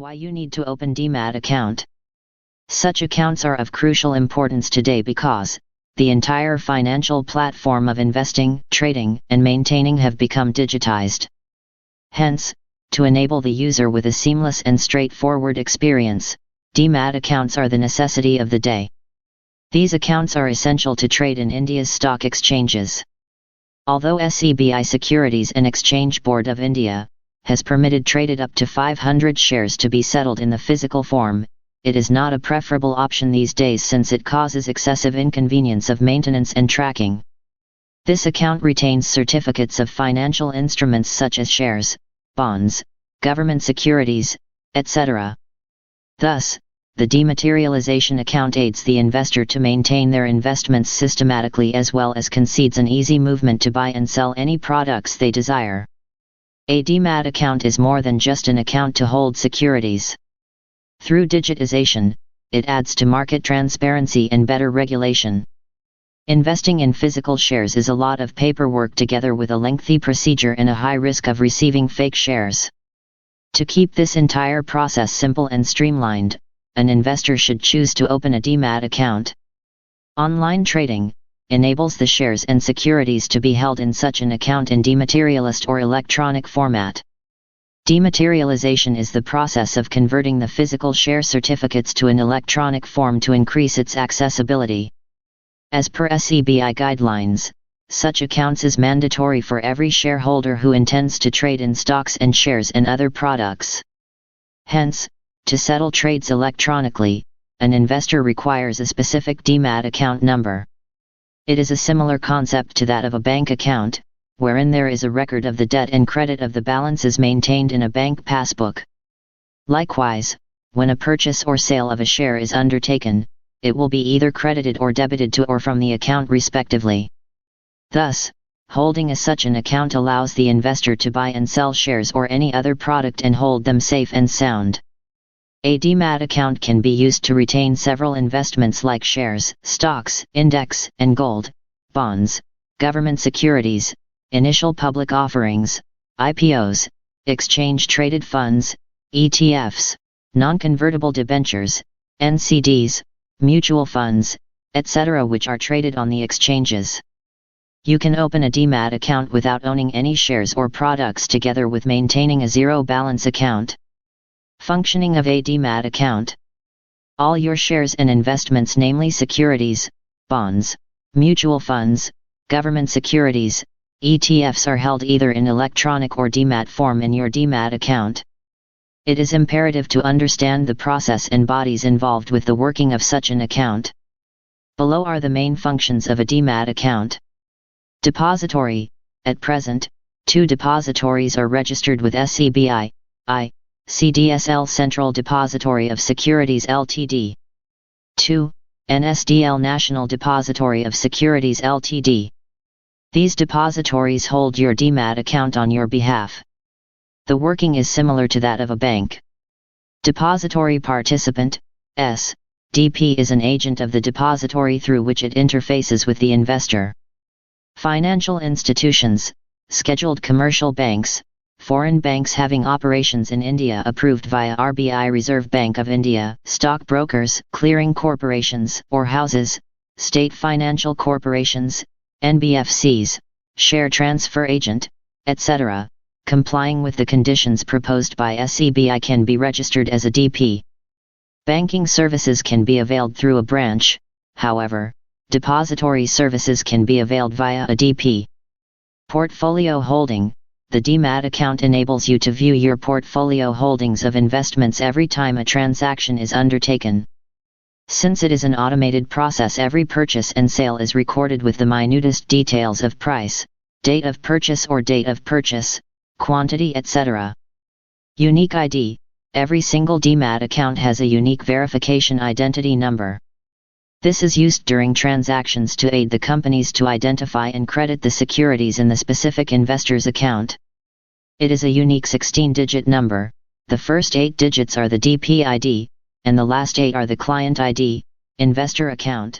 Why you need to open Demat account. Such accounts are of crucial importance today because the entire financial platform of investing, trading, and maintaining have become digitized. Hence, to enable the user with a seamless and straightforward experience, Demat accounts are the necessity of the day. These accounts are essential to trade in India's stock exchanges. Although SEBI Securities and Exchange Board of India has permitted traded up to 500 shares to be settled in the physical form, it is not a preferable option these days since it causes excessive inconvenience of maintenance and tracking. This account retains certificates of financial instruments such as shares, bonds, government securities, etc. Thus, the dematerialization account aids the investor to maintain their investments systematically as well as concedes an easy movement to buy and sell any products they desire. A Demat account is more than just an account to hold securities. Through digitization, it adds to market transparency and better regulation. Investing in physical shares is a lot of paperwork together with a lengthy procedure and a high risk of receiving fake shares. To keep this entire process simple and streamlined, an investor should choose to open a Demat account. Online trading enables the shares and securities to be held in such an account in dematerialized or electronic format. Dematerialization is the process of converting the physical share certificates to an electronic form to increase its accessibility. As per SEBI guidelines, such accounts is mandatory for every shareholder who intends to trade in stocks and shares and other products. Hence, to settle trades electronically, an investor requires a specific Demat account number. It is a similar concept to that of a bank account, wherein there is a record of the debt and credit of the balances maintained in a bank passbook. Likewise, when a purchase or sale of a share is undertaken, it will be either credited or debited to or from the account respectively. Thus, holding such an account allows the investor to buy and sell shares or any other product and hold them safe and sound. A Demat account can be used to retain several investments like shares, stocks, index and gold, bonds, government securities, initial public offerings, IPOs, exchange-traded funds, ETFs, non-convertible debentures, NCDs, mutual funds, etc. which are traded on the exchanges. You can open a Demat account without owning any shares or products together with maintaining a zero balance account. Functioning of a Demat account. All your shares and investments, namely securities, bonds, mutual funds, government securities, ETFs, are held either in electronic or Demat form in your Demat account. It is imperative to understand the process and bodies involved with the working of such an account. Below are the main functions of a Demat account. Depository. At present, 2 depositories are registered with SEBI, CDSL Central Depository of Securities Ltd. 2. NSDL National Depository of Securities Ltd. These depositories hold your Demat account on your behalf. The working is similar to that of a bank. Depository Participant, (DP) is an agent of the depository through which it interfaces with the investor. Financial institutions, scheduled commercial banks, foreign banks having operations in India approved via RBI Reserve Bank of India, stock brokers, clearing corporations or houses, state financial corporations, NBFCs, share transfer agent, etc., complying with the conditions proposed by SEBI can be registered as a DP. Banking services can be availed through a branch, however, depository services can be availed via a DP. Portfolio holding. The Demat account enables you to view your portfolio holdings of investments every time a transaction is undertaken. Since it is an automated process, every purchase and sale is recorded with the minutest details of price, date of purchase or date of purchase, quantity, etc. Unique ID. Every single Demat account has a unique verification identity number. This is used during transactions to aid the companies to identify and credit the securities in the specific investor's account. It is a unique 16-digit number. The first 8 digits are the DP ID, and the last 8 are the client ID, investor account.